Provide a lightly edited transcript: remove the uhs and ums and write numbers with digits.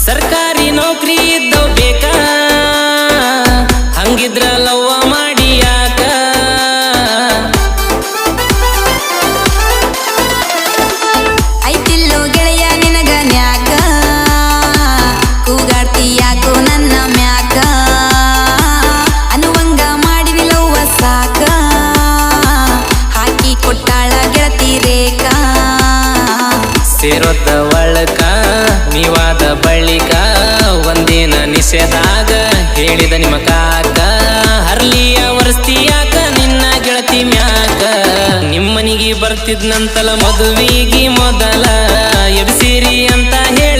ಸರ್ಕಾರಿ ನೌಕರಿ ಇದ್ದವ್ ಬೇಕಾ ಹಂಗಿದ್ರ ಲವ್ವ ಮಾಡಿ ಯಾಕ ಐತಿಲ್ಲೋ ಗೆಳೆಯ ನಿನಗ ನ್ಯಾಕ ಕೂಗಾಡ್ತಿ ಯಾಕೋ ನನ್ನ ಮ್ಯಾಕ ಅನುವಂಗ ಮಾಡಿನಿ ಲವ್ವ ಸಾಕ ಹಾಕಿ ಕೊಟ್ಟಾಳ ಗೆಳತಿ ರೇಖಾ ಸೇರೊದ್ದ ಒಳಕ ನೀವಾದ ಬಳಿಕ ಒಂದಿನ ನಿಷೇಧಾಗ ಹೇಳಿದ ನಿಮ್ಮ ಕಾಕ ಹರ್ಲಿಯ ವರ್ಸ್ತಿಯಾಕ ನಿನ್ನ ಗೆಳತಿ ಮ್ಯಾಕ ನಿಮ್ಮನಿಗೆ ಬರ್ತಿದ್ನಂತಲ ಮದುವಿಗೆ ಮೊದಲ ಎಬ್ಸಿರಿ ಅಂತ ಹೇಳಿ